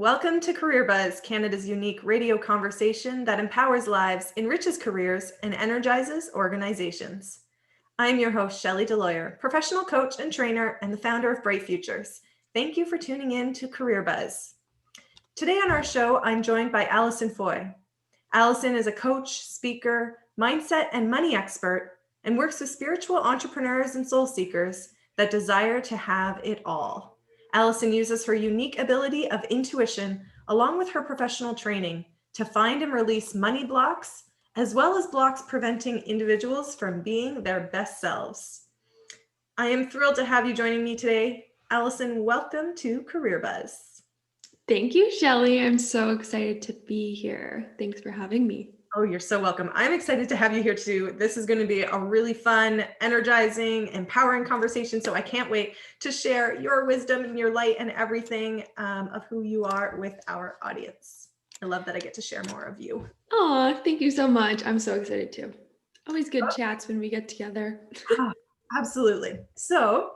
Welcome to CareerBuzz, Canada's unique radio conversation that empowers lives, enriches careers, and energizes organizations. I'm your host, Shellie DeLawyer, professional coach and trainer and the founder of Bright Futures. Thank you for tuning in to CareerBuzz. Today on our show, I'm joined by Alison Foy. Alison is a coach, speaker, mindset, and money expert, and works with spiritual entrepreneurs and soul seekers that desire to have it all. Alison uses her unique ability of intuition, along with her professional training, to find and release money blocks, as well as blocks preventing individuals from being their best selves. I am thrilled to have you joining me today. Alison, welcome to CareerBuzz. Thank you, Shellie. I'm so excited to be here. Thanks for having me. Oh, you're so welcome. I'm excited to have you here too. This is going to be a really fun, energizing, empowering conversation. So I can't wait to share your wisdom and your light and everything of who you are with our audience. I love that I get to share more of you. Oh, thank you so much. I'm so excited too. Always good chats when we get together. Absolutely. So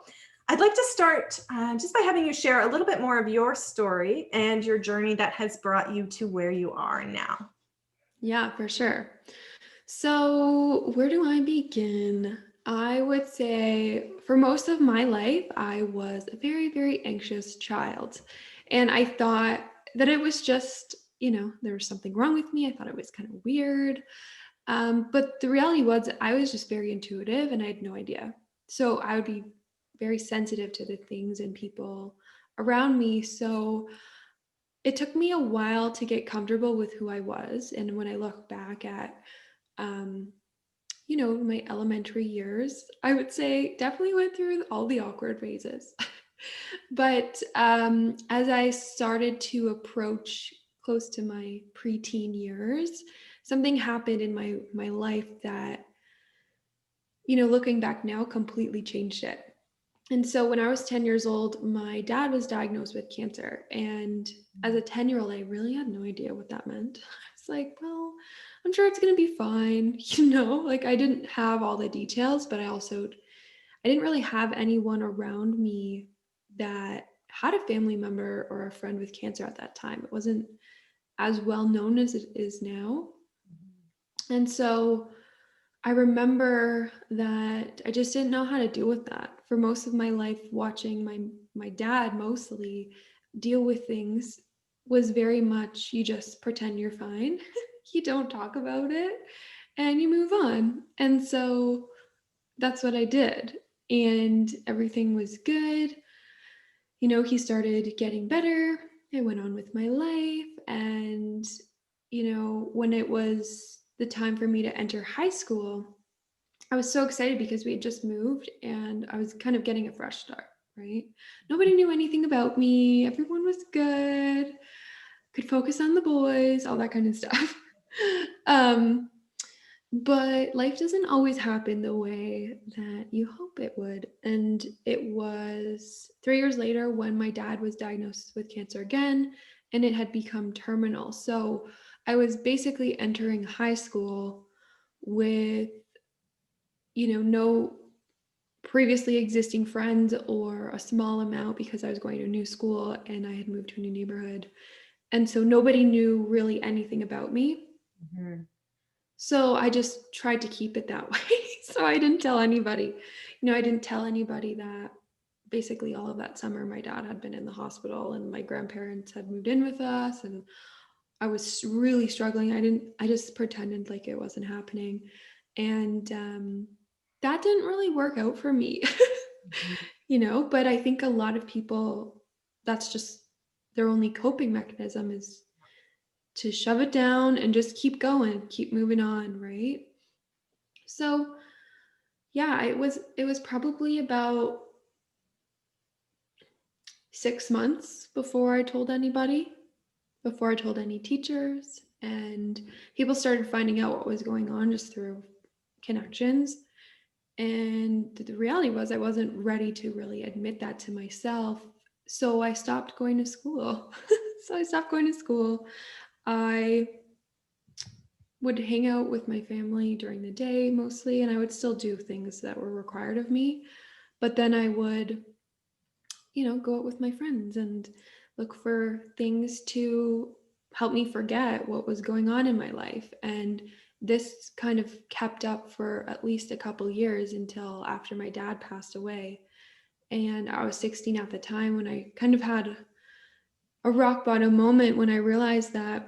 I'd like to start just by having you share a little bit more of your story and your journey that has brought you to where you are now. Yeah, for sure. So where do I begin? I would say for most of my life, I was a very, very anxious child. And I thought that it was just, there was something wrong with me. I thought it was kind of weird. But the reality was I was just very intuitive and I had no idea. So I would be very sensitive to the things and people around me. So it took me a while to get comfortable with who I was. And when I look back at, my elementary years, I would say definitely went through all the awkward phases. But as I started to approach close to my preteen years, something happened in my life that, looking back now, completely changed it. And so when I was 10 years old, my dad was diagnosed with cancer. And as a 10-year-old, I really had no idea what that meant. I was like, well, I'm sure it's going to be fine. Like I didn't have all the details, but I didn't really have anyone around me that had a family member or a friend with cancer at that time. It wasn't as well known as it is now. And so I remember that I just didn't know how to deal with that. For most of my life, watching my dad mostly deal with things was very much you just pretend you're fine. You don't talk about it and you move on. And so that's what I did. And everything was good. He started getting better. I went on with my life. And, when it was the time for me to enter high school, I was so excited because we had just moved and I was kind of getting a fresh start, right? Nobody knew anything about me. Everyone was good. Could focus on the boys, all that kind of stuff. But life doesn't always happen the way that you hope it would. And it was 3 years later when my dad was diagnosed with cancer again, and it had become terminal. So I was basically entering high school with, no previously existing friends or a small amount because I was going to a new school and I had moved to a new neighborhood. And so nobody knew really anything about me. Mm-hmm. So I just tried to keep it that way. So I didn't tell anybody. I didn't tell anybody that basically all of that summer my dad had been in the hospital and my grandparents had moved in with us and I was really struggling. I just pretended like it wasn't happening. And that didn't really work out for me, but I think a lot of people, that's just their only coping mechanism is to shove it down and just keep going, keep moving on, right? So yeah, it was probably about 6 months before I told anybody, before I told any teachers, and people started finding out what was going on just through connections. And the reality was I wasn't ready to really admit that to myself. So I stopped going to school. I would hang out with my family during the day mostly, and I would still do things that were required of me. But then I would, go out with my friends and look for things to help me forget what was going on in my life. And this kind of kept up for at least a couple years until after my dad passed away. And I was 16 at the time when I kind of had a rock bottom moment when I realized that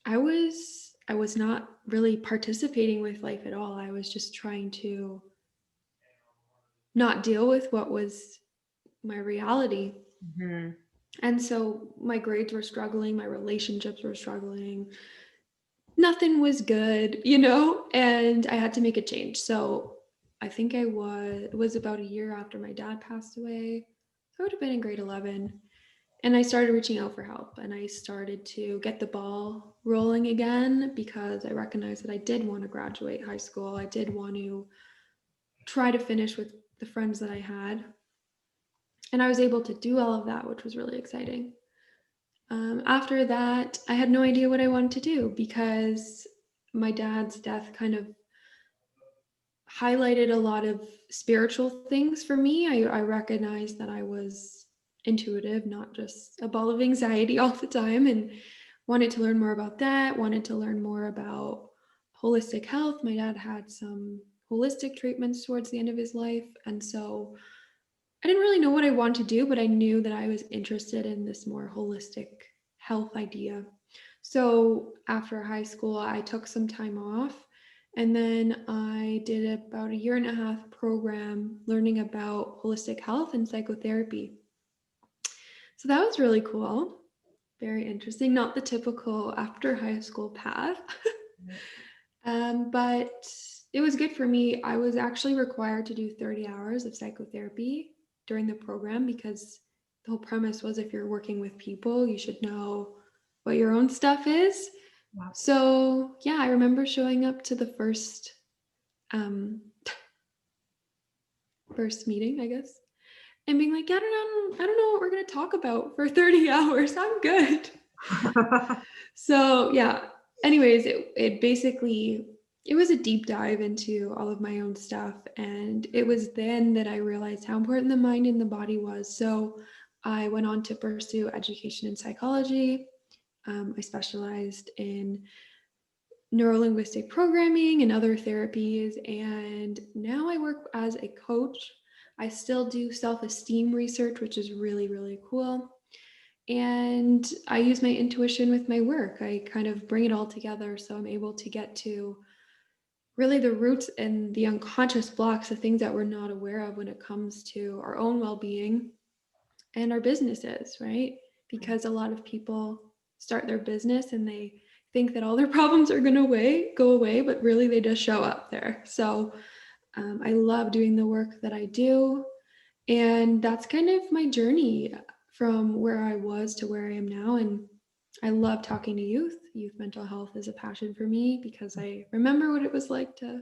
I was not really participating with life at all. I was just trying to not deal with what was my reality. Mhm. And so my grades were struggling, my relationships were struggling. Nothing was good, and I had to make a change. So I think it was about a year after my dad passed away. So I would have been in grade 11. And I started reaching out for help, and I started to get the ball rolling again because I recognized that I did want to graduate high school. I did want to try to finish with the friends that I had. And I was able to do all of that, which was really exciting. After that, I had no idea what I wanted to do because my dad's death kind of highlighted a lot of spiritual things for me. I recognized that I was intuitive, not just a ball of anxiety all the time, and wanted to learn more about that, wanted to learn more about holistic health. My dad had some holistic treatments towards the end of his life. And so I didn't really know what I wanted to do, but I knew that I was interested in this more holistic health idea. So after high school, I took some time off, and then I did about a year and a half program learning about holistic health and psychotherapy. So that was really cool. Very interesting. Not the typical after high school path. But it was good for me. I was actually required to do 30 hours of psychotherapy during the program because the whole premise was if you're working with people, you should know what your own stuff is. Wow. So yeah, I remember showing up to the um, first meeting, I guess, and being like, I don't know what we're gonna talk about for 30 hours. I'm good. So yeah, anyways, it basically, it was a deep dive into all of my own stuff. And it was then that I realized how important the mind and the body was. So I went on to pursue education in psychology. I specialized in neurolinguistic programming and other therapies. And now I work as a coach. I still do self-esteem research, which is really, really cool. And I use my intuition with my work. I kind of bring it all together so I'm able to get to really the roots and the unconscious blocks, the things that we're not aware of when it comes to our own well-being and our businesses, right? Because a lot of people start their business and they think that all their problems are going to go away, but really they just show up there. So I love doing the work that I do. And that's kind of my journey from where I was to where I am now. And I love talking to youth. Youth mental health is a passion for me because I remember what it was like to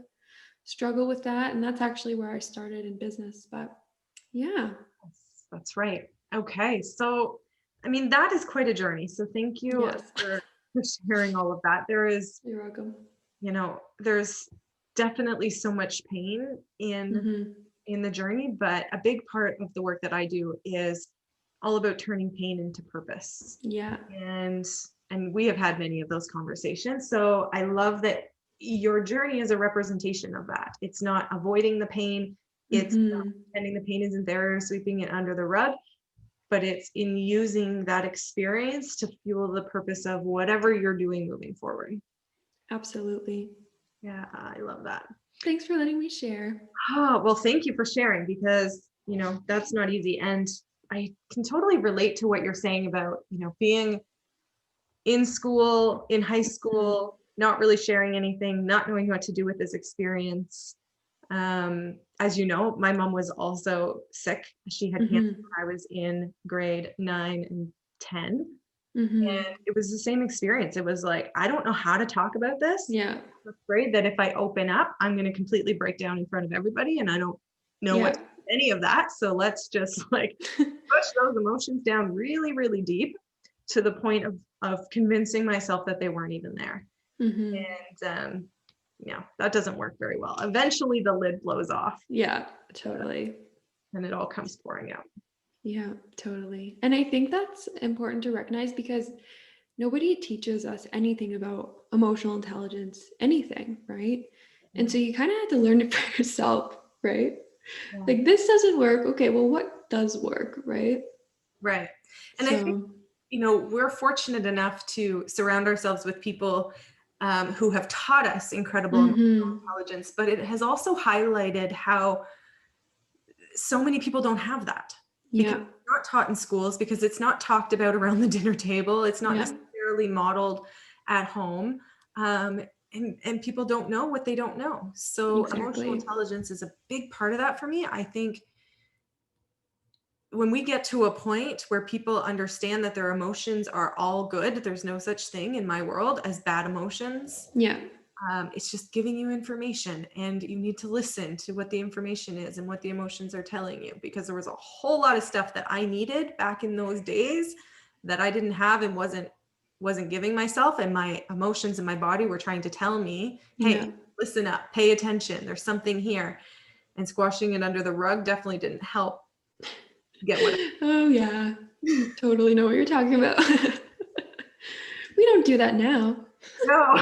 struggle with that. And that's actually where I started in business. But yeah. That's right. Okay. So, I mean, that is quite a journey. So thank you Yes. for sharing all of that. There is, You're welcome. there's definitely so much pain Mm-hmm. in the journey, but a big part of the work that I do is all about turning pain into purpose. Yeah. And we have had many of those conversations. So I love that your journey is a representation of that. It's not avoiding the pain. It's not Mm-hmm. pretending the pain isn't there, sweeping it under the rug, but it's in using that experience to fuel the purpose of whatever you're doing moving forward. Absolutely. Yeah, I love that. Thanks for letting me share. Oh, well, thank you for sharing because, that's not easy. And I can totally relate to what you're saying about, being in school, in high school, not really sharing anything, not knowing what to do with this experience. As you know, my mom was also sick. She had cancer Mm-hmm. when I was in grade 9 and 10. Mm-hmm. And it was the same experience. It was like, I don't know how to talk about this. Yeah. I'm afraid that if I open up, I'm going to completely break down in front of everybody. And I don't know what Yeah. to do with any of that. So let's just like push those emotions down really, really deep to the point of convincing myself that they weren't even there. Mm-hmm. And that doesn't work very well. Eventually the lid blows off Yeah, totally. and it all comes pouring out. Yeah, totally. And I think that's important to recognize because nobody teaches us anything about emotional intelligence, anything, right? And so you kind of have to learn it for yourself, right? Yeah. Like this doesn't work. Okay, well, what does work, right? Right. And I think, So, we're fortunate enough to surround ourselves with people who have taught us incredible emotional mm-hmm. intelligence, but it has also highlighted how so many people don't have that because Yeah, it's not taught in schools, because it's not talked about around the dinner table. It's not yeah, necessarily modeled at home. And people don't know what they don't know. So emotional exactly. intelligence is a big part of that for me. I think when we get to a point where people understand that their emotions are all good, there's no such thing in my world as bad emotions. Yeah, It's just giving you information, and you need to listen to what the information is and what the emotions are telling you, because there was a whole lot of stuff that I needed back in those days that I didn't have and wasn't giving myself, and my emotions and my body were trying to tell me, yeah. hey, listen up, pay attention, there's something here. And squashing it under the rug definitely didn't help get what Oh, yeah. Totally know what you're talking about. We don't do that now. no.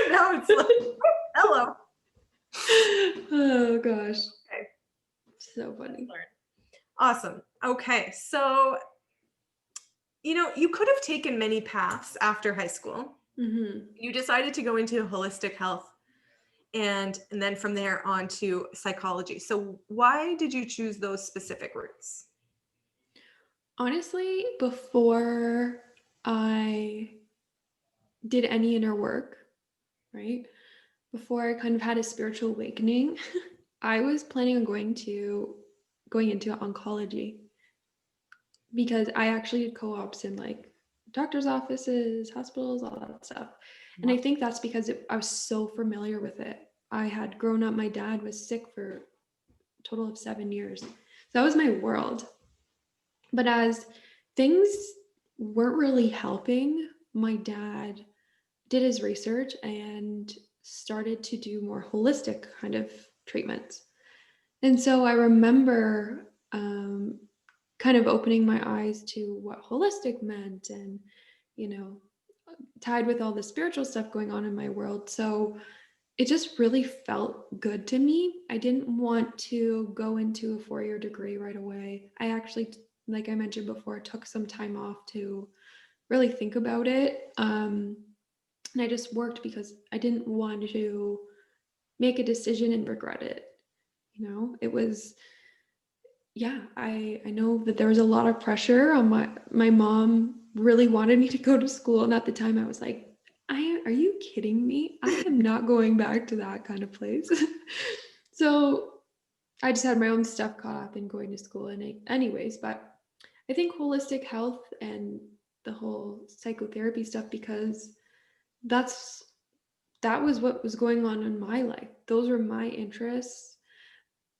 No, it's like, hello. Oh, gosh. Okay. So funny. Awesome. Okay. So, you could have taken many paths after high school. Mm-hmm. You decided to go into holistic health, and then from there on to psychology. So why did you choose those specific routes? Honestly, before I did any inner work, right? Before I kind of had a spiritual awakening, I was planning on going into oncology because I actually did co-ops in like doctors' offices, hospitals, all that stuff. And I think that's because I was so familiar with it. I had grown up, my dad was sick for a total of 7 years. So that was my world. But as things weren't really helping, my dad did his research and started to do more holistic kind of treatments. And so I remember kind of opening my eyes to what holistic meant and, you know, tied with all the spiritual stuff going on in my world. So it just really felt good to me. I didn't want to go into a 4-year degree right away. I actually, like I mentioned before, took some time off to really think about it. And I just worked because I didn't want to make a decision and regret it. It was, yeah, I know that there was a lot of pressure on my mom really wanted me to go to school. And at the time I was like, are you kidding me? I am not going back to that kind of place. So I just had my own stuff caught up in going to school anyways, but I think holistic health and the whole psychotherapy stuff, because that's that was what was going on in my life. Those were my interests.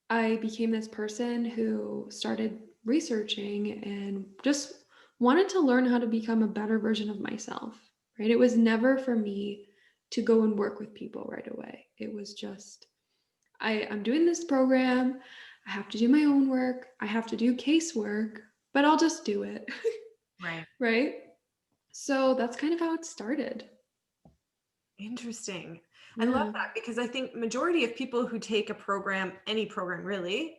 I became this person who started researching and just wanted to learn how to become a better version of myself, right? It was never for me to go and work with people right away. It was just, I'm doing this program. I have to do my own work. I have to do casework, but I'll just do it. Right. Right? So that's kind of how it started. Interesting. I love Yeah. that, because I think majority of people who take a program, any program really,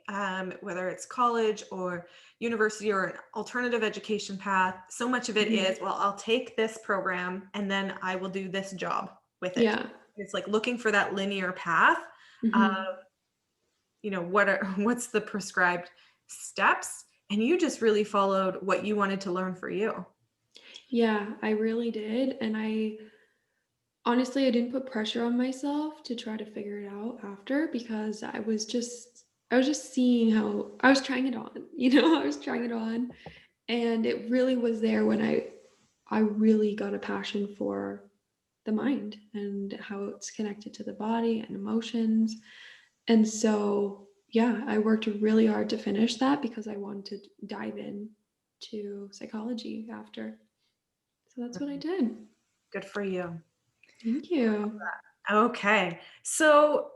whether it's college or university or an alternative education path, so much of it Mhm. is, well, I'll take this program and then I will do this job with it. Yeah. It's like looking for that linear path. Mhm. What's the prescribed steps? And you just really followed what you wanted to learn for you. Yeah, I really did. And honestly, I didn't put pressure on myself to try to figure it out after because I was just seeing how I was trying it on, I was trying it on. And it really was there when I really got a passion for the mind and how it's connected to the body and emotions. And so, yeah, I worked really hard to finish that because I wanted to dive in to psychology after. So that's what I did. Good for you. Thank you. Okay. So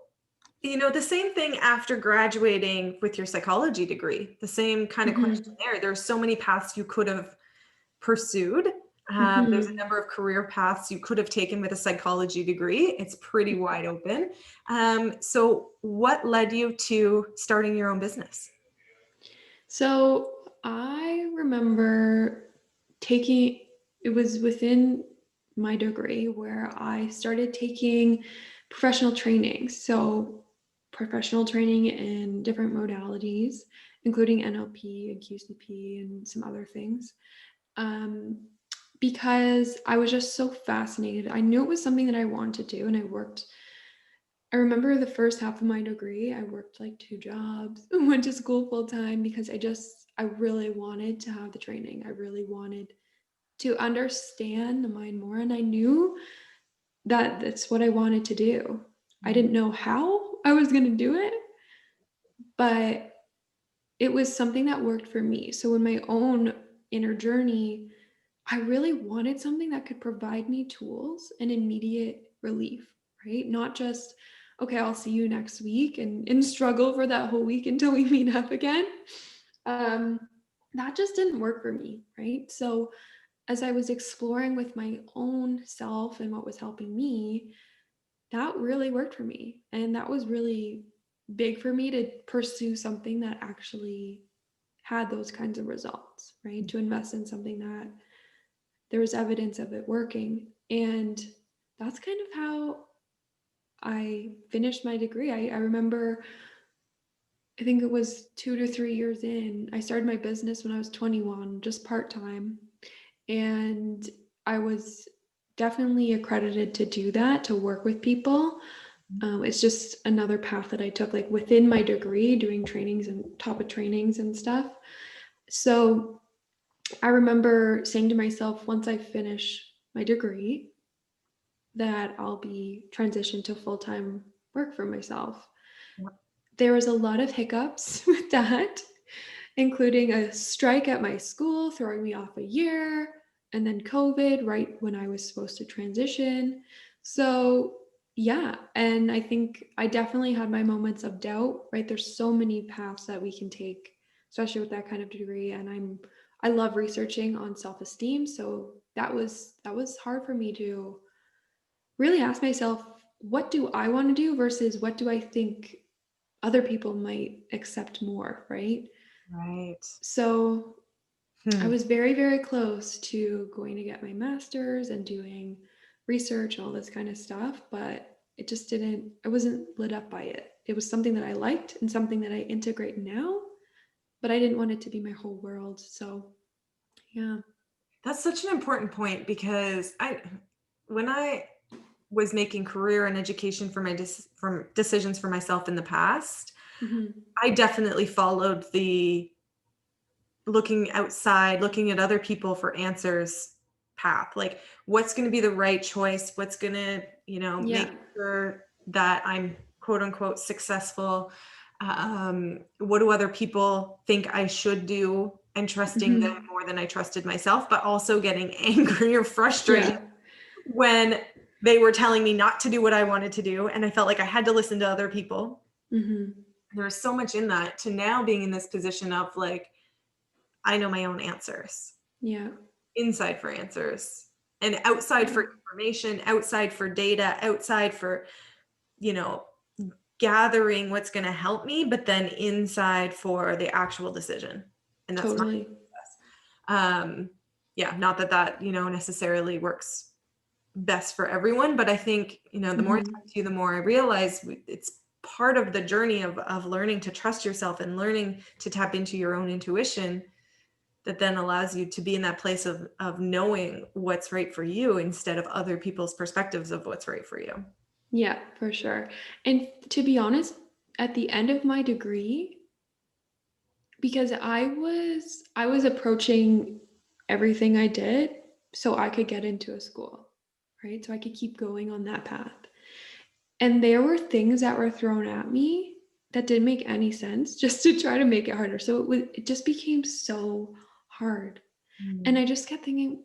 The same thing after graduating with your psychology degree, the same kind of question there. There's so many paths you could have pursued. There's a number of career paths you could have taken with a psychology degree. It's pretty wide open. So what led you to starting your own business? So I remember it was within my degree where I started taking professional training. So professional training in different modalities, including NLP and QCP and some other things. Because I was just so fascinated. I knew it was something that I wanted to do, and I remember the first half of my degree, I worked like 2 jobs, went to school full time because I really wanted to have the training. I really wanted to understand the mind more. And I knew that that's what I wanted to do. I didn't know how I was going to do it, but it was something that worked for me. So in my own inner journey, I really wanted something that could provide me tools and immediate relief, right? Not just, okay, I'll see you next week and struggle for that whole week until we meet up again. That just didn't work for me, right? So as I was exploring with my own self and what was helping me, that really worked for me. And that was really big for me to pursue something that actually had those kinds of results, right? To invest in something that there was evidence of it working. And that's kind of how I finished my degree. I remember, I think it was 2 to 3 years in, I started my business when I was 21, just part-time. And I was definitely accredited to do that, to work with people. It's just another path that I took, like within my degree, doing trainings and topic trainings and stuff. So I remember saying to myself, once I finish my degree, that I'll be transitioned to full-time work for myself. Yep. There was a lot of hiccups with that, including a strike at my school throwing me off a year, and then COVID right when I was supposed to transition. So yeah, and I think I definitely had my moments of doubt, right? There's so many paths that we can take, especially with that kind of degree. And I love researching on self-esteem. So that was hard for me to really ask myself, what do I want to do versus what do I think other people might accept more, right? Right. So I Hmm. was very, very close to going to get my master's and doing research and all this kind of stuff, but I wasn't lit up by it. It was something that I liked and something that I integrate now, but I didn't want it to be my whole world. So yeah. That's such an important point because when I was making career and education for from decisions for myself in the past, Mm-hmm. I definitely followed the looking outside, looking at other people for answers path. Like, what's going to be the right choice? What's going to, Yeah. make sure that I'm quote unquote successful? What do other people think I should do? And trusting them Mm-hmm. more than I trusted myself, but also getting angry or frustrated Yeah. when they were telling me not to do what I wanted to do. And I felt like I had to listen to other people. Mm-hmm. There's so much in that to now being in this position of like, I know my own answers, Yeah. inside for answers and outside Yeah. for information, outside for data, outside for, you know, gathering what's going to help me, but then inside for the actual decision. And that's my Totally. yeah, not that necessarily works best for everyone, but I think, the more I Mm-hmm. talk to you, the more I realize it's part of the journey of learning to trust yourself and learning to tap into your own intuition that then allows you to be in that place of knowing what's right for you instead of other people's perspectives of what's right for you. Yeah, for sure. And to be honest, at the end of my degree, because I was approaching everything I did so I could get into a school, right? So I could keep going on that path. And there were things that were thrown at me that didn't make any sense just to try to make it harder. So it just became so hard. And I just kept thinking,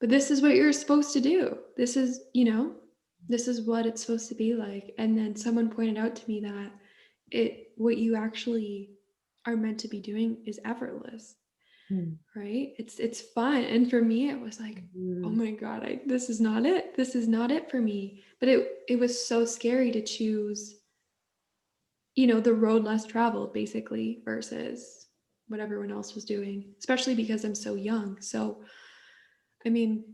but this is what you're supposed to do. This is, this is what it's supposed to be like. And then someone pointed out to me that what you actually are meant to be doing is effortless, Mm. right? It's fun. And for me, it was like, oh Mm. my God, this is not it. This is not it for me. But it was so scary to choose, the road less traveled basically versus what everyone else was doing, especially because I'm so young. So, I mean,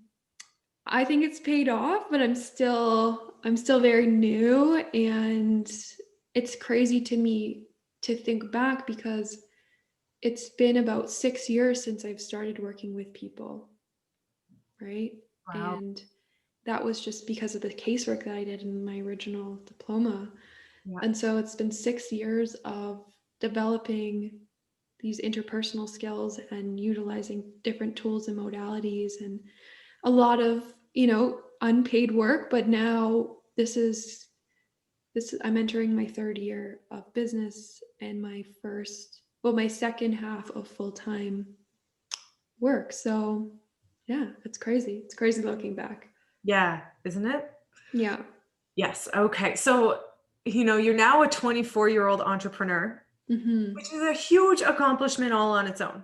I think it's paid off, but I'm still very new, and it's crazy to me to think back because it's been about 6 years since I've started working with people, right? Wow. And that was just because of the casework that I did in my original diploma. Yeah. And so it's been 6 years of developing these interpersonal skills and utilizing different tools and modalities, and a lot of, unpaid work. But now I'm entering my third year of business and my second half of full-time work. So yeah, it's crazy. It's crazy looking back. Yeah. Isn't it? Yeah. Yes. Okay. So, you're now a 24-year-old entrepreneur, Mm-hmm. which is a huge accomplishment all on its own,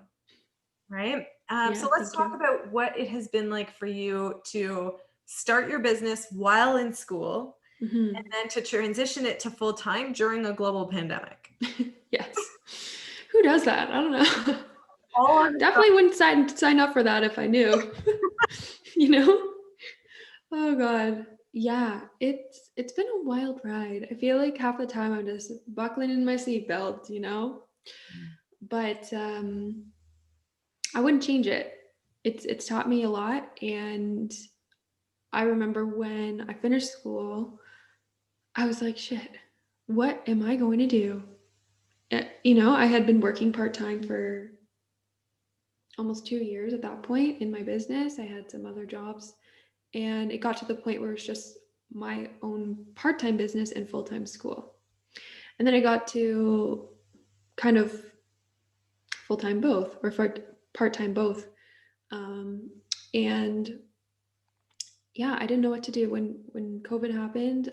right? Yeah, So let's thank talk you. about what it has been like for you to start your business while in school and Mm-hmm. then to transition it to full time during a global pandemic. Yes. Who does that? I don't know. All on its Definitely wouldn't sign up for that if I knew. you know? Oh God. Yeah, it's been a wild ride. I feel like half the time I'm just buckling in my seatbelt. own. But I wouldn't change it. It's taught me a lot, and I remember when I finished school, I was like, shit, what am I going to do? I had been working part-time for almost 2 years at that point in my business. I had some other jobs, and it got to the point where it's just my own part-time business and full-time school. And then I got to kind of full-time both, or part-time both. Um, and yeah, I didn't know what to do when COVID happened.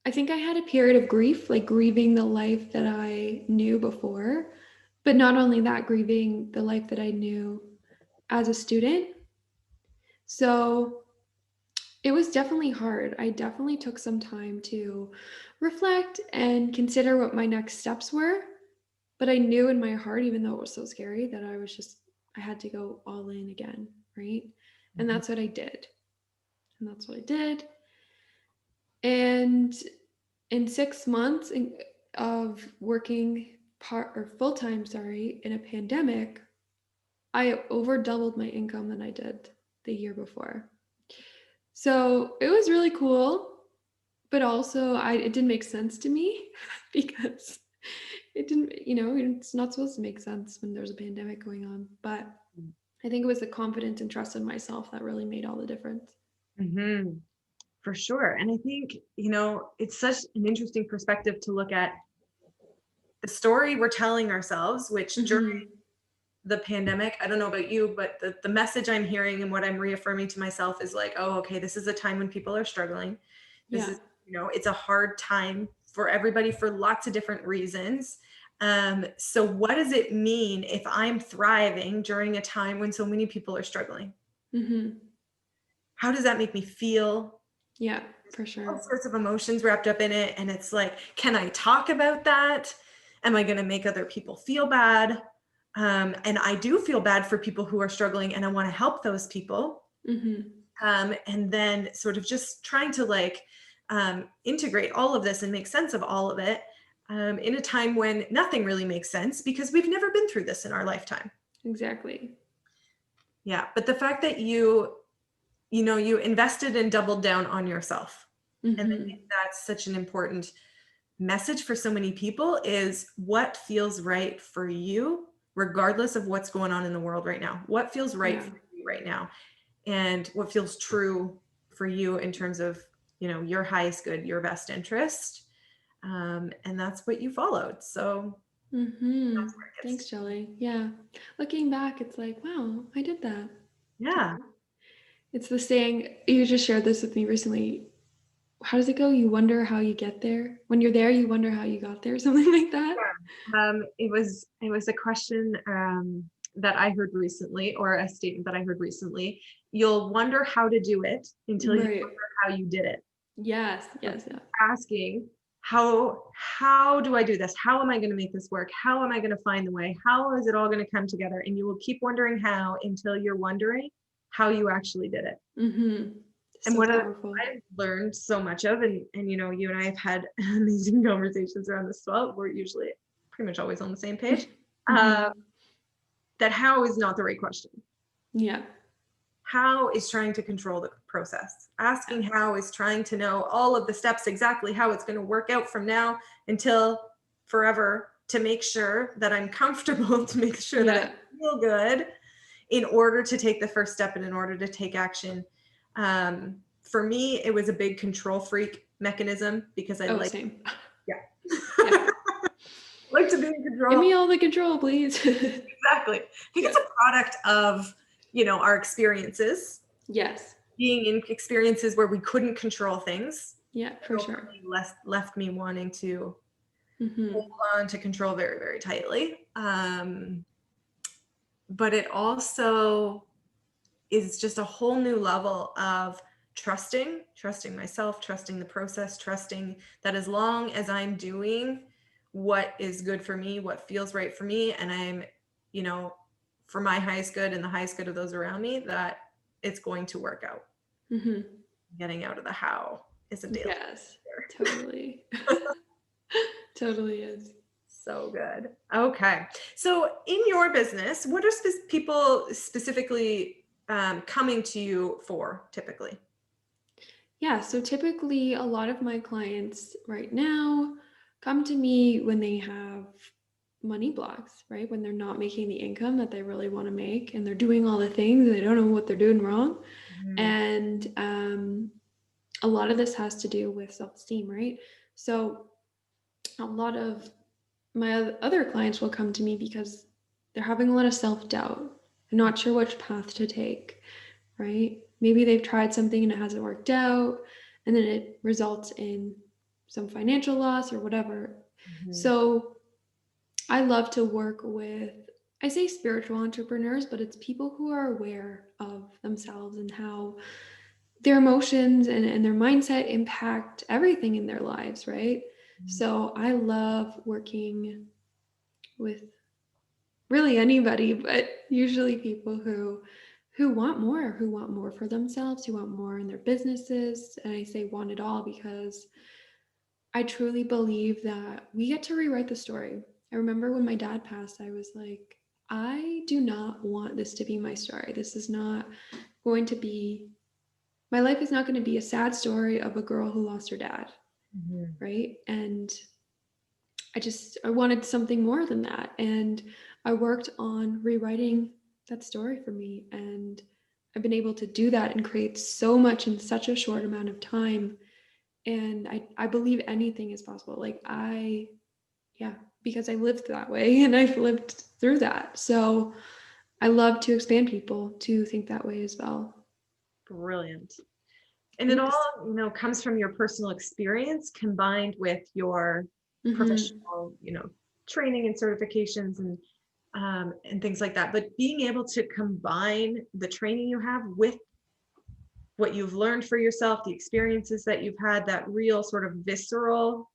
I think I had a period of grief, like grieving the life that I knew before, but not only that, grieving the life that I knew as a student. So it was definitely hard. I definitely took some time to reflect and consider what my next steps were. But I knew in my heart, even though it was so scary, that I had to go all in again, right? And Mhm. that's what I did. And that's what I did. And in 6 months of working part or full time, sorry, in a pandemic, I over doubled my income than I did the year before. So it was really cool, but also it didn't make sense to me because it didn't, it's not supposed to make sense when there's a pandemic going on. But I think it was the confidence and trust in myself that really made all the difference. Mhm. For sure. And I think, it's such an interesting perspective to look at the story we're telling ourselves, which during Mm-hmm. the pandemic, I don't know about you, but the message I'm hearing and what I'm reaffirming to myself is like, oh, okay, this is a time when people are struggling. This Yeah. is, it's a hard time for everybody for lots of different reasons. So what does it mean if I'm thriving during a time when so many people are struggling? Mm-hmm. How does that make me feel? Yeah, for All sure. sorts of emotions wrapped up in it. And it's like, can I talk about that? Am I going to make other people feel bad? And I do feel bad for people who are struggling, and I want to help those people. Mm-hmm. And then sort of just trying to integrate all of this and make sense of all of it in a time when nothing really makes sense because we've never been through this in our lifetime. Exactly. Yeah. But the fact that you invested and doubled down on yourself. And I Mm-hmm. think that's such an important message for so many people is what feels right for you, regardless of what's going on in the world right now. What feels right Yeah. for you right now? And what feels true for you in terms of, your highest good, your best interest. And that's what you followed. So Mm-hmm. that's where it gets. Thanks, Shellie. Yeah. Looking back, it's like, wow, I did that. Yeah. It's the saying, you just shared this with me recently. How does it go? You wonder how you get there. When you're there, you wonder how you got there, something like that. It was a question that I heard recently, or a statement that I heard recently. You'll wonder how to do it until you Right. wonder how you did it. Yes, yeah. Asking, how do I do this? How am I going to make this work? How am I going to find the way? How is it all going to come together? And you will keep wondering how until you're wondering how you actually did it. Mm-hmm. And So what powerful. I've learned so much of, and you and I have had amazing conversations around this as well. We're usually pretty much always on the same page. That how is not the right question. Yeah. How is trying to control the process. Asking how is trying to know all of the steps, exactly how it's going to work out from now until forever, to make sure that I'm comfortable, to make sure that I feel good in order to take the first step and in order to take action. For me, it was a big control freak mechanism because I Same. Yeah. Like to be in control. Give me all the control, please. Exactly. I think it's a product of, our experiences. Yes. Being in experiences where we couldn't control things. Yeah, for sure. Left me wanting to hold on to control very, very tightly. But it also is just a whole new level of trusting myself, trusting the process, trusting that as long as I'm doing what is good for me, what feels right for me, and I'm, for my highest good and the highest good of those around me, that it's going to work out. Getting out of the how is a deal. Yes, totally. Totally is. So good. Okay. So in your business, what are people specifically coming to you for typically? Yeah, so typically a lot of my clients right now come to me when they have money blocks, right? When they're not making the income that they really want to make and they're doing all the things and they don't know what they're doing wrong. And a lot of this has to do with self-esteem, right? So a lot of my other clients will come to me because they're having a lot of self-doubt. They're not sure which path to take, right? Maybe they've tried something and it hasn't worked out, and then it results in some financial loss or whatever. So I love to work with, I say spiritual entrepreneurs, but it's people who are aware of themselves and how their emotions and their mindset impact everything in their lives, right? So I love working with really anybody, but usually people who want more for themselves, who want more in their businesses. And I say want it all because I truly believe that we get to rewrite the story. I remember when my dad passed, I was like, I do not want this to be my story. This is not going to be, my life is not going to be a sad story of a girl who lost her dad, right? And I wanted something more than that. And I worked on rewriting that story for me. And I've been able to do that and create so much in such a short amount of time. And I believe anything is possible. Because I lived that way and I've lived through that. So I love to expand people to think that way as well. Brilliant. And it all, comes from your personal experience combined with your professional, training and certifications and things like that. But being able to combine the training you have with what you've learned for yourself, the experiences that you've had, that real sort of visceral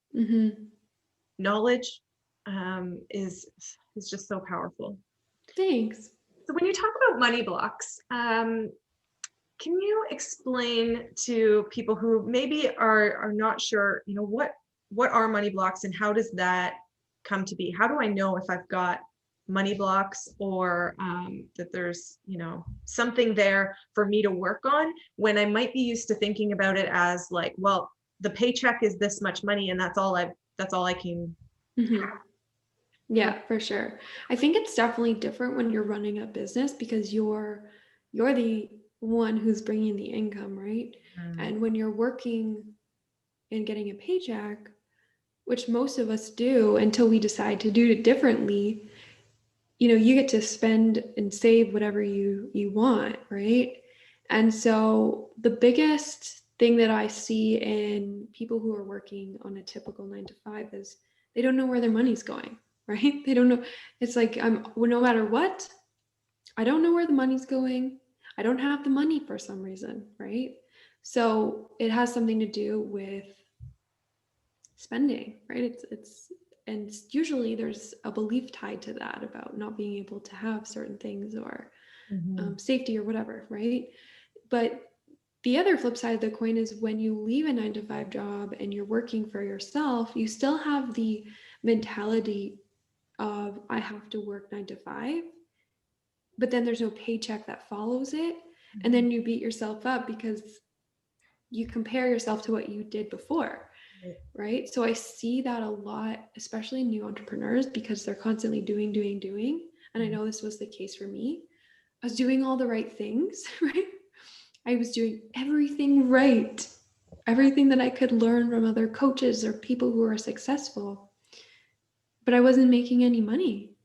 knowledge is just so powerful. Thanks. So when you talk about money blocks, can you explain to people who maybe are not sure, what are money blocks and how does that come to be? How do I know if I've got money blocks or that there's, something there for me to work on when I might be used to thinking about it as like, well, the paycheck is this much money and that's all I can. Yeah, for sure. I think it's definitely different when you're running a business because you're the one who's bringing the income, right? And when you're working and getting a paycheck, which most of us do until we decide to do it differently, you get to spend and save whatever you want, right? And so the biggest thing that I see in people who are working on a typical 9 to 5 is they don't know where their money's going, right? They don't know. It's like, well, no matter what, I don't know where the money's going. I don't have the money for some reason, right? So it has something to do with spending, right? And usually there's a belief tied to that about not being able to have certain things or safety or whatever, right? But the other flip side of the coin is when you leave a 9 to 5 job and you're working for yourself, you still have the mentality of I have to work 9 to 5, but then there's no paycheck that follows it. And then you beat yourself up because you compare yourself to what you did before, right? So I see that a lot, especially new entrepreneurs, because they're constantly doing. And I know this was the case for me. I was doing all the right things, right? I was doing everything right, everything that I could learn from other coaches or people who are successful, but I wasn't making any money.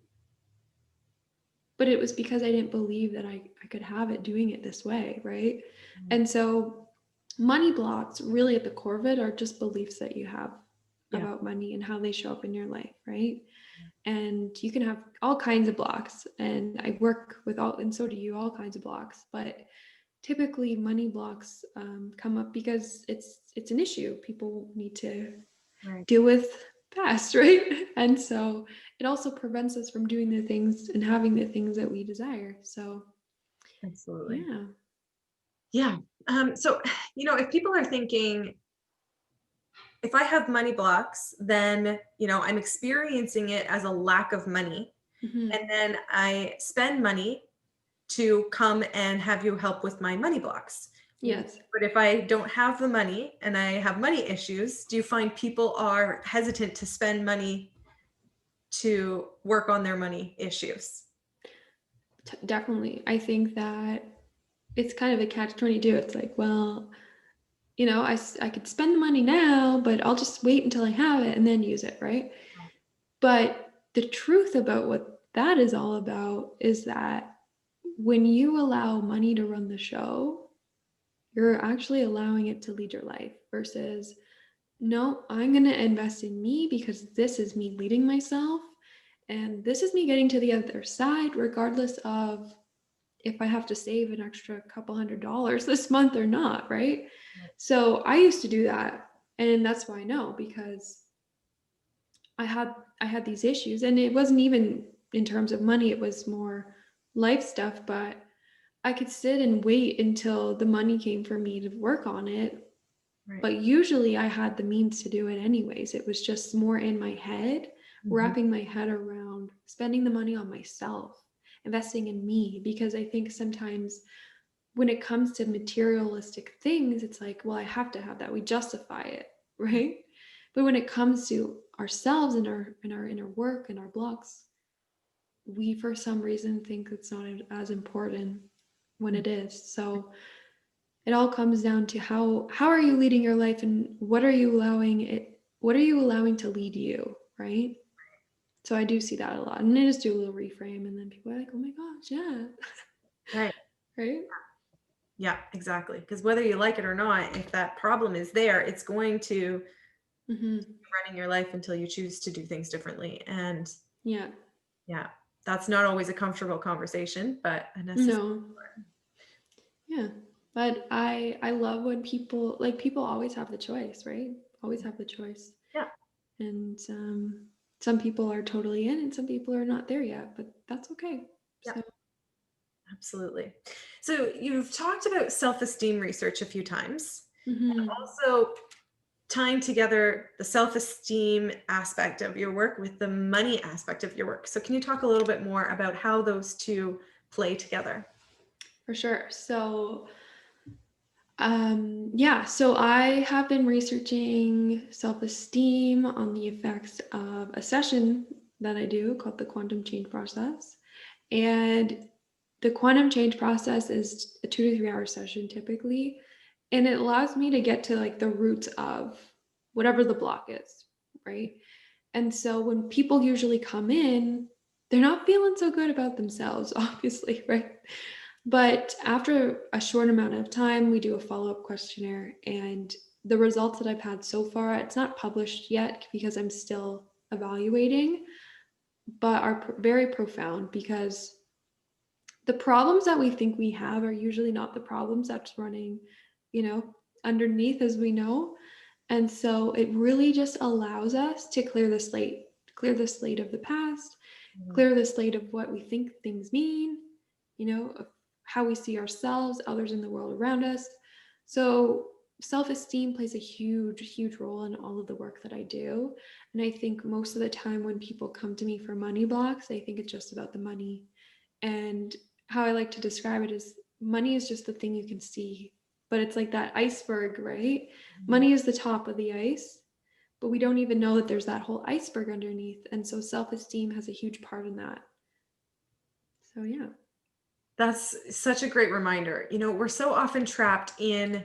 But it was because I didn't believe that I could have it doing it this way, right? And so money blocks really at the core of it are just beliefs that you have about money and how they show up in your life, right? And you can have all kinds of blocks, and I work with all, and so do you, all kinds of blocks, but typically money blocks come up because it's an issue people need to deal with fast, right? And so it also prevents us from doing the things and having the things that we desire. So Absolutely. yeah. So, if people are thinking, if I have money blocks, then, I'm experiencing it as a lack of money. And then I spend money to come and have you help with my money blocks. Yes. But if I don't have the money and I have money issues, do you find people are hesitant to spend money to work on their money issues? Definitely. I think that it's kind of a catch-22. It's like, well, I could spend the money now, but I'll just wait until I have it and then use it, right? But the truth about what that is all about is that when you allow money to run the show, you're actually allowing it to lead your life versus, no, I'm going to invest in me because this is me leading myself. And this is me getting to the other side, regardless of if I have to save an extra couple $100 this month or not, right? So I used to do that. And that's why I know, because I had these issues, and it wasn't even in terms of money, it was more life stuff, but I could sit and wait until the money came for me to work on it. Right. But usually I had the means to do it anyways. It was just more in my head, wrapping my head around spending the money on myself, investing in me, because I think sometimes when it comes to materialistic things, it's like, well, I have to have that. We justify it, right? But when it comes to ourselves and our inner work and our blocks, we for some reason think it's not as important when it is. So it all comes down to how are you leading your life, and what are you allowing to lead you, right? So I do see that a lot, and I just do a little reframe, and then people are like, oh my gosh, yeah. Right. Right. Yeah, exactly. Because whether you like it or not, if that problem is there, it's going to be running your life until you choose to do things differently. And yeah, that's not always a comfortable conversation, but a necessary one. Yeah. But I love when people always have the choice, right? Always have the choice. Yeah. And some people are totally in and some people are not there yet, but that's okay. Yeah. So Absolutely. So you've talked about self-esteem research a few times, and also tying together the self-esteem aspect of your work with the money aspect of your work. So can you talk a little bit more about how those two play together? For sure. So so I have been researching self-esteem on the effects of a session that I do called the quantum change process. And the quantum change process is a 2 to 3 hour session typically. And it allows me to get to like the roots of whatever the block is, right? And so when people usually come in, they're not feeling so good about themselves, obviously, right? But after a short amount of time, we do a follow-up questionnaire, and the results that I've had so far, it's not published yet because I'm still evaluating, but are very profound, because the problems that we think we have are usually not the problems that's running, underneath, as we know. And so it really just allows us to clear the slate of the past, clear the slate of what we think things mean, of how we see ourselves, others in the world around us. So self-esteem plays a huge, huge role in all of the work that I do. And I think most of the time when people come to me for money blocks, they think it's just about the money. And how I like to describe it is, money is just the thing you can see, but it's like that iceberg, right? Money is the top of the ice, but we don't even know that there's that whole iceberg underneath. And so self-esteem has a huge part in that. So yeah. That's such a great reminder. We're so often trapped in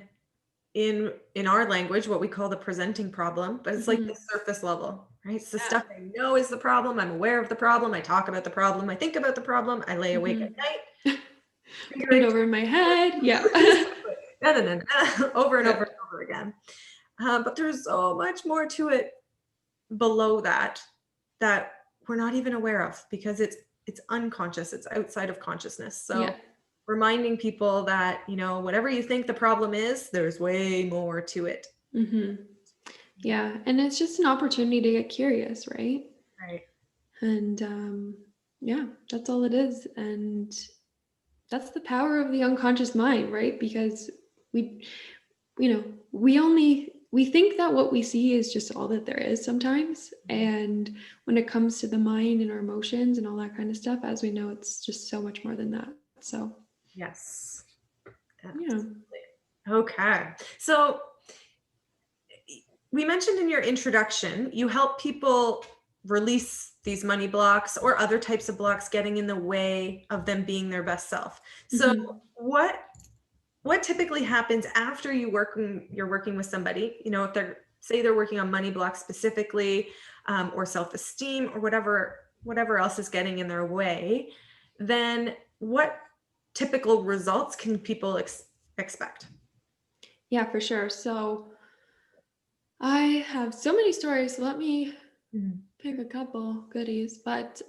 our language, what we call the presenting problem, but it's like the surface level, right? It's the stuff I know is the problem. I'm aware of the problem. I talk about the problem. I think about the problem. I lay awake at night. Put it over in my head. Yeah. Over and over and over again. But there's so much more to it below that we're not even aware of, because it's unconscious. It's outside of consciousness. So reminding people that, whatever you think the problem is, there's way more to it. Yeah. And it's just an opportunity to get curious, right? Right. And that's all it is. And that's the power of the unconscious mind, right? Because we think that what we see is just all that there is sometimes. And when it comes to the mind and our emotions and all that kind of stuff, as we know, it's just so much more than that. So yes. Absolutely. Okay. So we mentioned in your introduction, you help people release these money blocks or other types of blocks getting in the way of them being their best self. So what typically happens after you're working with somebody, if they're working on money blocks specifically, or self-esteem, or whatever else is getting in their way, then what typical results can people expect? Yeah, for sure. So I have so many stories. So let me pick a couple goodies. But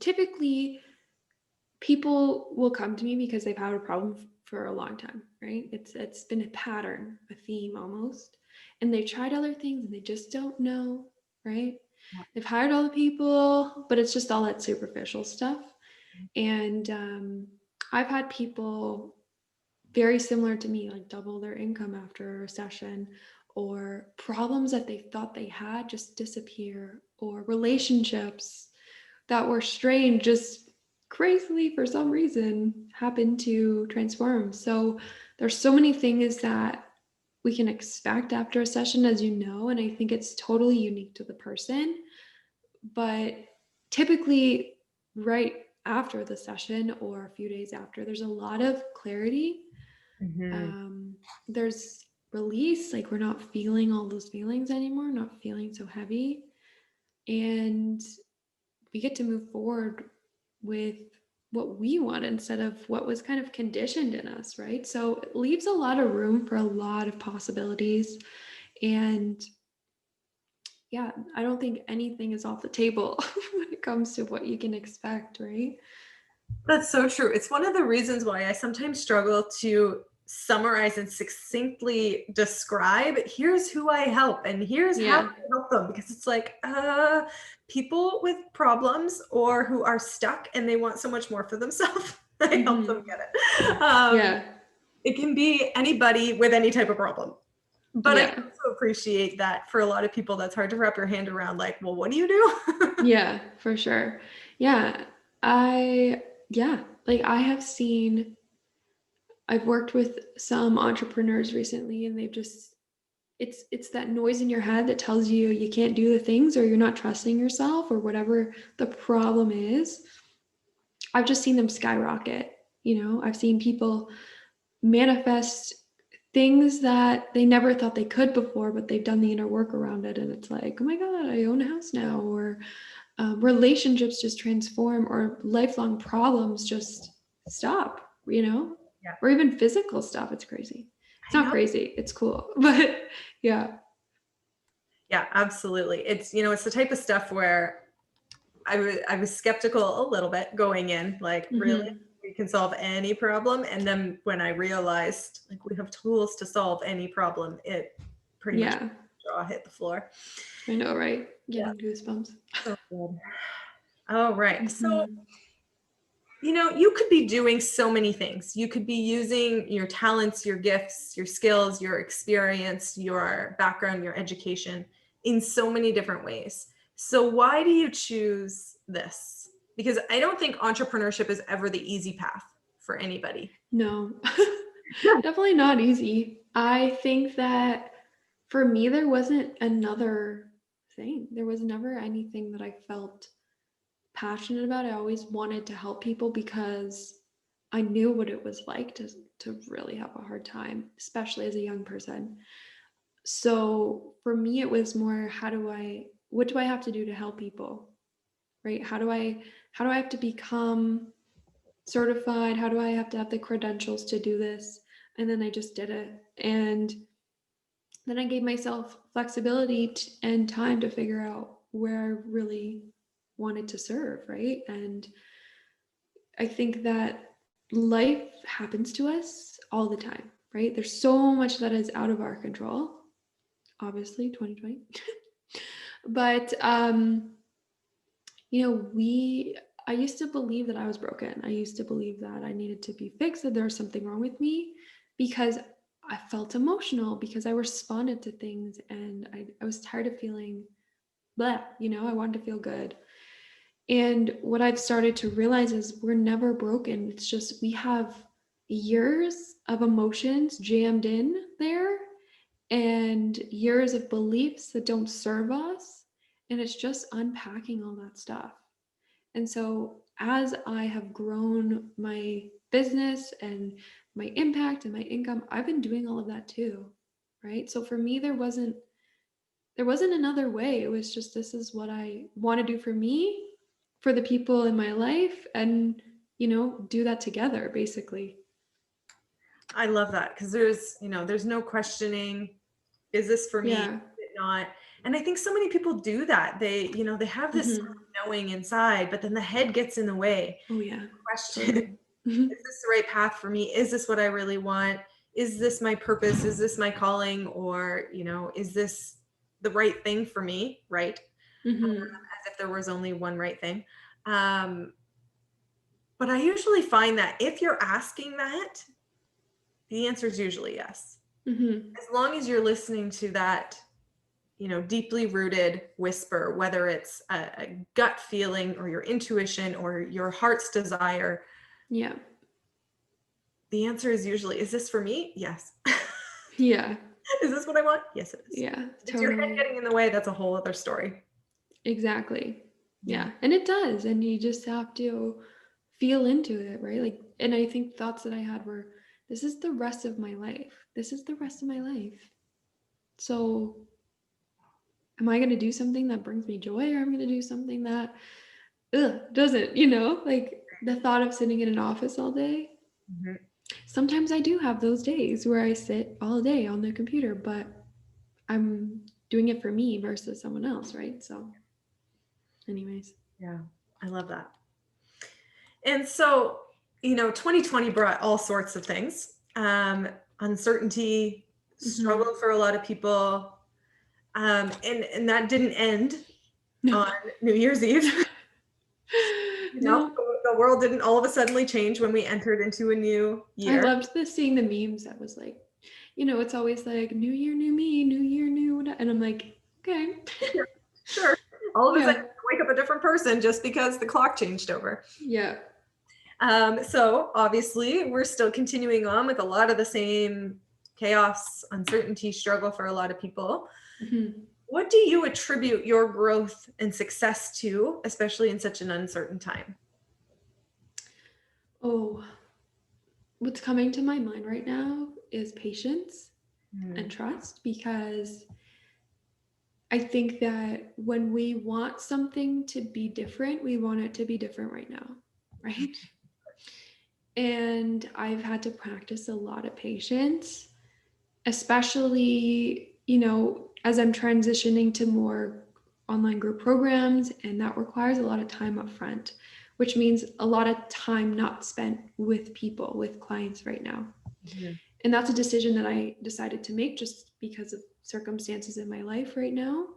typically, people will come to me because they've had a problem for a long time, right? It's been a pattern, a theme almost. And they've tried other things and they just don't know, right? Yeah. They've hired all the people, but it's just all that superficial stuff. And I've had people very similar to me, like double their income after a session, or problems that they thought they had just disappear, or relationships that were strained just crazily for some reason happen to transform. So there's so many things that we can expect after a session, as you know, and I think it's totally unique to the person. But typically right after the session or a few days after, there's a lot of clarity. There's release, like we're not feeling all those feelings anymore, not feeling so heavy. And we get to move forward with what we want instead of what was kind of conditioned in us, right? So it leaves a lot of room for a lot of possibilities. And yeah, I don't think anything is off the table when it comes to what you can expect, right? That's so true. It's one of the reasons why I sometimes struggle to summarize and succinctly describe, here's who I help and here's how I help them, because it's like people with problems or who are stuck and they want so much more for themselves. I help them get it. It can be anybody with any type of problem. But I also appreciate that for a lot of people, that's hard to wrap your hand around, like, well, what do you do? Yeah, for sure. Yeah. I have seen, I've worked with some entrepreneurs recently, and they've just, it's that noise in your head that tells you you can't do the things, or you're not trusting yourself, or whatever the problem is. I've just seen them skyrocket. I've seen people manifest things that they never thought they could before, but they've done the inner work around it. And it's like, oh my God, I own a house now. Or relationships just transform, or lifelong problems just stop. Yeah. Or even physical stuff. It's crazy. It's I not know. crazy. It's cool. But yeah. Yeah, absolutely. It's, it's the type of stuff where I was skeptical a little bit going in, like, really, we can solve any problem. And then when I realized, like, we have tools to solve any problem, it pretty much jaw hit the floor. I know, right? Getting goosebumps. So good. All right. So, you could be doing so many things. You could be using your talents, your gifts, your skills, your experience, your background, your education in so many different ways. So why do you choose this? Because I don't think entrepreneurship is ever the easy path for anybody. No, definitely not easy. I think that for me, there wasn't another thing. There was never anything that I felt passionate about. I always wanted to help people because I knew what it was like to really have a hard time, especially as a young person. So for me, it was more, what do I have to do to help people? Right? How do I have to become certified? How do I have to have the credentials to do this? And then I just did it. And then I gave myself flexibility and time to figure out where I really wanted to serve, right? And I think that life happens to us all the time, right? There's so much that is out of our control, obviously, 2020. But I used to believe that I was broken. I used to believe that I needed to be fixed, that there was something wrong with me because I felt emotional, because I responded to things, and I was tired of feeling blah, I wanted to feel good. And what I've started to realize is we're never broken. It's just we have years of emotions jammed in there and years of beliefs that don't serve us. And it's just unpacking all that stuff. And so as I have grown my business and my impact and my income, I've been doing all of that too, right? So for me, there wasn't another way. It was just, this is what I want to do for me, for the people in my life, and do that together, basically. I love that, because there's no questioning, is this for me? Is it not? And I think so many people do that. They have this knowing inside, but then the head gets in the way. Oh yeah. Question. Totally. Is this the right path for me? Is this what I really want? Is this my purpose? Is this my calling? Or, is this the right thing for me? Right. As if there was only one right thing. But I usually find that if you're asking that, the answer is usually yes. As long as you're listening to that, deeply rooted whisper, whether it's a gut feeling or your intuition or your heart's desire. Yeah. The answer is usually, is this for me? Yes. Yeah. Is this what I want? Yes, it is. Yeah. If your head getting in the way, that's a whole other story. Exactly. Yeah. And it does. And you just have to feel into it, right? Like, and I think thoughts that I had were, this is the rest of my life. This is the rest of my life. So am I going to do something that brings me joy, or am I going to do something that doesn't, like the thought of sitting in an office all day. Sometimes I do have those days where I sit all day on the computer, but I'm doing it for me versus someone else, right? So anyways. Yeah, I love that. And so, 2020 brought all sorts of things. Uncertainty, struggle for a lot of people. And that didn't end on New Year's Eve. No. The world didn't all of a sudden change when we entered into a new year. I loved seeing the memes that was like, it's always like, new year, new me, new year, new whatever. And I'm like, okay. Sure. All of a sudden, wake up a different person just because the clock changed over. Yeah. So obviously, we're still continuing on with a lot of the same chaos, uncertainty, struggle for a lot of people. What do you attribute your growth and success to, especially in such an uncertain time? Oh, what's coming to my mind right now is patience and trust, because I think that when we want something to be different, we want it to be different right now, right? And I've had to practice a lot of patience, especially, you know, as I'm transitioning to more online group programs, and that requires a lot of time up front, which means a lot of time not spent with people, with clients right now. Mhm. And that's a decision that I decided to make just because of circumstances in my life right now.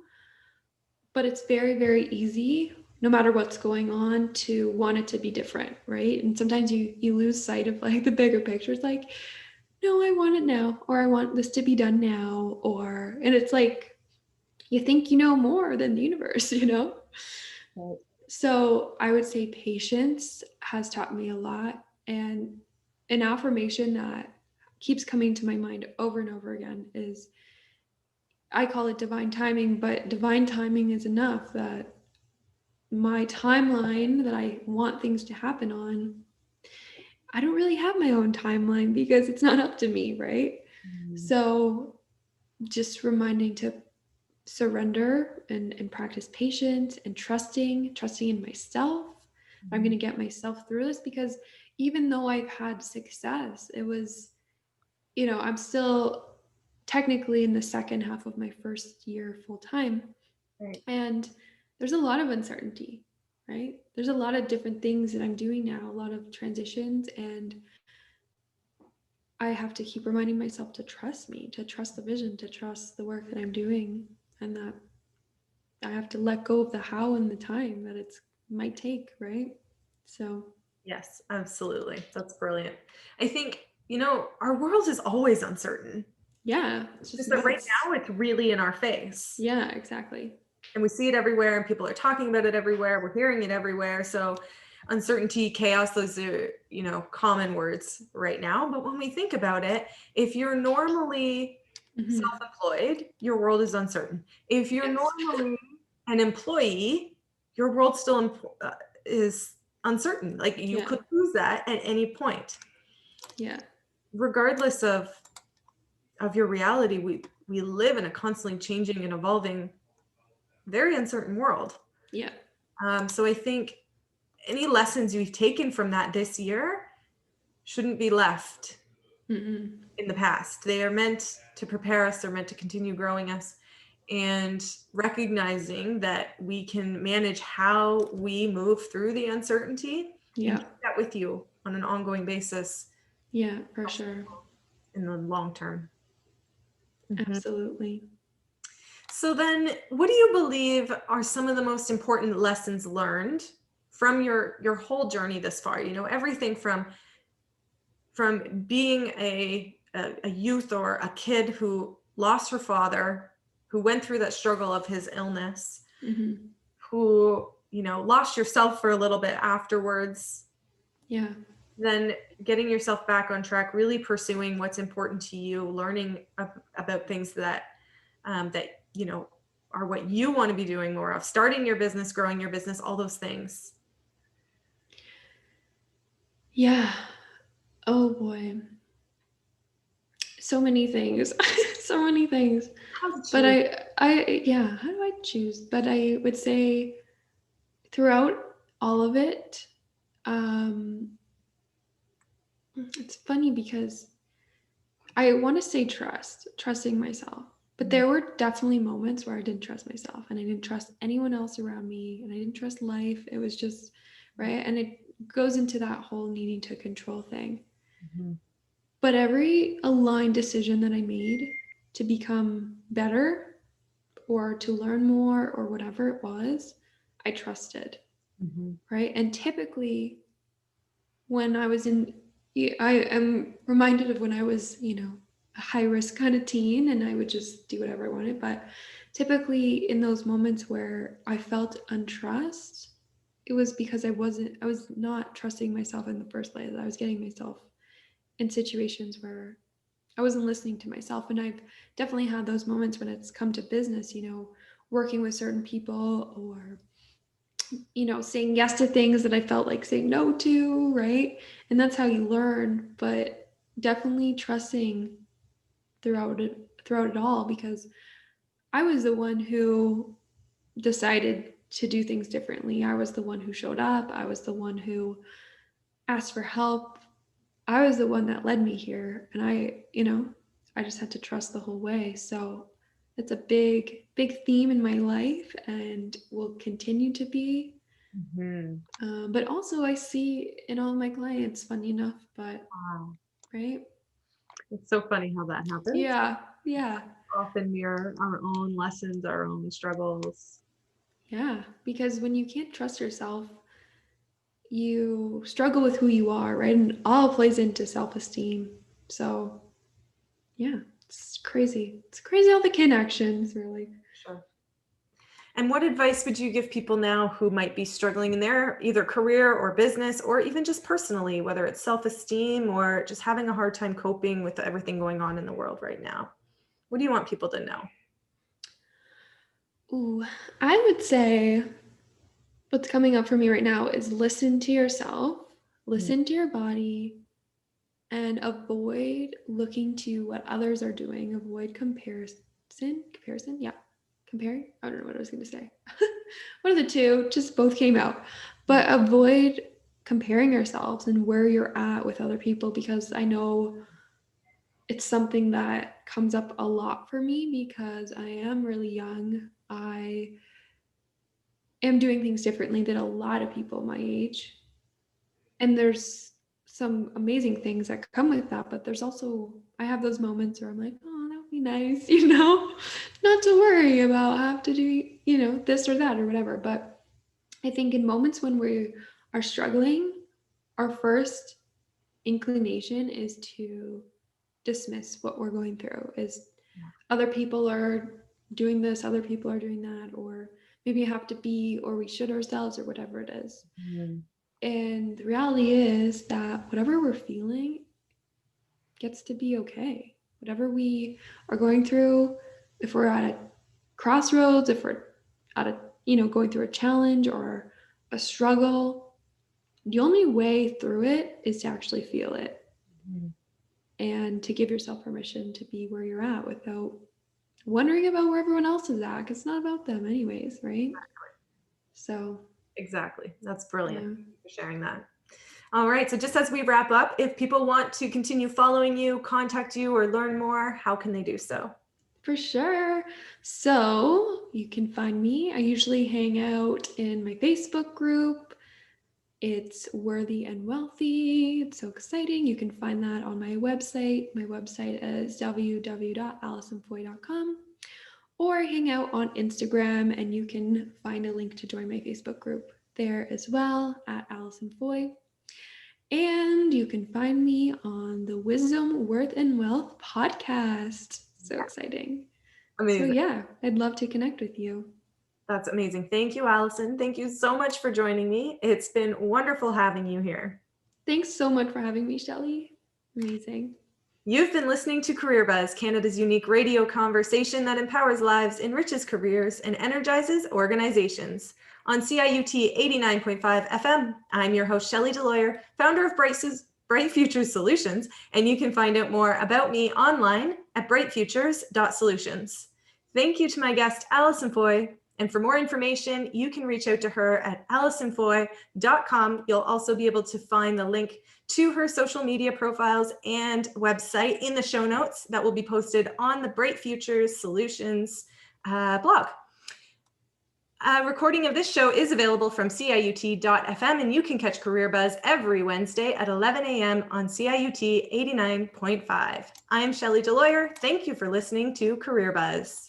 But it's very, very easy, no matter what's going on, to want it to be different, right? And sometimes you lose sight of like the bigger picture. It's like, no, I want it now, or I want this to be done now, or, and it's like you think you know more than the universe, you know? Right. So I would say patience has taught me a lot. And an affirmation that keeps coming to my mind over and over again is, I call it divine timing, but divine timing is enough. That my timeline that I want things to happen on, I don't really have my own timeline because it's not up to me, right? Mhm. So just reminding to surrender and practice patience and trusting in myself. I'm going to get myself through this, because even though I've had success, it was, you know, I'm still technically in the second half of my first year full time. Right. And there's a lot of uncertainty, right? There's a lot of different things that I'm doing now, a lot of transitions, and I have to keep reminding myself to trust me, to trust the vision, to trust the work that I'm doing, and that I have to let go of the how and the time that it's might take, right? So, Yes, absolutely. That's brilliant. I think, our world is always uncertain. yeah, it's It's just just that right nuts. now it's really in our face. Yeah, exactly. And we see it everywhere and people are talking about it everywhere. We're hearing it everywhere. So uncertainty, chaos, those are, common words right now. But when we think about it, if you're normally Hmm. self-employed, your world is uncertain. If you're Yes. normally an employee, your world still is uncertain. Like you Yeah. could lose that at any point. Yeah. Regardless of your reality, we live in a constantly changing and evolving, very uncertain world. Yeah. So I think any lessons you've taken from that this year shouldn't be left Mm-mm. in the past. They are meant to prepare us. They're meant to continue growing us, and recognizing that we can manage how we move through the uncertainty and Yeah. keep that with you on an ongoing basis Yeah, for sure. in the long term. Mhm. Absolutely. So then, what do you believe are some of the most important lessons learned from your whole journey this far? Everything from being a youth or a kid who lost her father, who went through that struggle of his illness, Hmm. who, lost yourself for a little bit afterwards, Yeah. then getting yourself back on track, really pursuing what's important to you, learning about things that are what you want to be doing more of, starting your business, growing your business, all those things. Yeah. Oh boy. So many things. So many things. How did But you? yeah, how do I choose? But I would say throughout all of it, um, it's funny because I want to say trusting myself. But there were definitely moments where I didn't trust myself, and I didn't trust anyone else around me, and I didn't trust life. It was just, right? And it goes into that whole needing to control thing. Mhm. But every aligned decision that I made to become better or to learn more or whatever it was, I trusted, Mhm. right? And typically, when I was I am reminded of when I was, a high risk kind of teen, and I would just do whatever I wanted. But typically, in those moments where I felt untrust, it was because I was not trusting myself in the first place. I was getting myself in situations where I wasn't listening to myself. And I've definitely had those moments when it's come to business, working with certain people, or saying yes to things that I felt like saying no to, right? And that's how you learn, but definitely trusting throughout it all, because I was the one who decided to do things differently. I was the one who showed up. I was the one who asked for help. I was the one that led me here, and I just had to trust the whole way. So it's a big, big theme in my life and will continue to be. But also I see in all my clients, funny enough, but Wow. right. It's so funny how that happens. Yeah. Often mirror our own lessons, our own struggles. Yeah. Because when you can't trust yourself, you struggle with who you are, right? And all plays into self-esteem. So yeah, it's crazy. It's crazy all the connections, really. Sure. And what advice would you give people now who might be struggling in their either career or business, or even just personally, whether it's self-esteem or just having a hard time coping with everything going on in the world right now? What do you want people to know? Ooh, I would say what's coming up for me right now is listen to yourself, listen to your body, and avoid looking to what others are doing. Avoid comparison. Yeah. Comparing. I don't know what I was going to say. One of the two, just both came out. But avoid comparing yourselves and where you're at with other people, because I know it's something that comes up a lot for me because I am really young. I am doing things differently than a lot of people my age. And there's some amazing things that come with that, but there's also, I have those moments where I'm like, oh, that would be nice, not to worry about have to do, this or that or whatever. But I think in moments when we are struggling, our first inclination is to dismiss what we're going through, is other people are doing this, other people are doing that, or maybe you have to be, or we should ourselves, or whatever it is. And the reality is that whatever we're feeling gets to be okay. Whatever we are going through, if we're at a crossroads, if we're at a, going through a challenge or a struggle, the only way through it is to actually feel it and to give yourself permission to be where you're at without wondering about where everyone else is at, because it's not about them anyways, right? So Exactly. That's brilliant. Thank you for sharing that. All right. So just as we wrap up, if people want to continue following you, contact you, or learn more, how can they do so? For sure. So you can find me. I usually hang out in my Facebook group. It's Worthy and Wealthy. It's so exciting. You can find that on my website. My website is www.alisonfoy.com. Or hang out on Instagram, and you can find a link to join my Facebook group there as well at Alison Foy. And you can find me on the Wisdom, Worth, and Wealth podcast. So exciting. Amazing. So yeah, I'd love to connect with you. That's amazing. Thank you, Alison. Thank you so much for joining me. It's been wonderful having you here. Thanks so much for having me, Shellie. Amazing. You've been listening to CareerBuzz, Canada's unique radio conversation that empowers lives, enriches careers, and energizes organizations. On CIUT 89.5 FM, I'm your host, Shellie DeLawyer, founder of Bright Futures Solutions, and you can find out more about me online at brightfutures.solutions. Thank you to my guest, Alison Foy. And for more information, you can reach out to her at alisonfoy.com. You'll also be able to find the link to her social media profiles and website in the show notes that will be posted on the Bright Futures Solutions blog. A recording of this show is available from CIUT.FM, and you can catch CareerBuzz every Wednesday at 11 a.m. on CIUT 89.5. I am Shellie DeLawyer. Thank you for listening to CareerBuzz.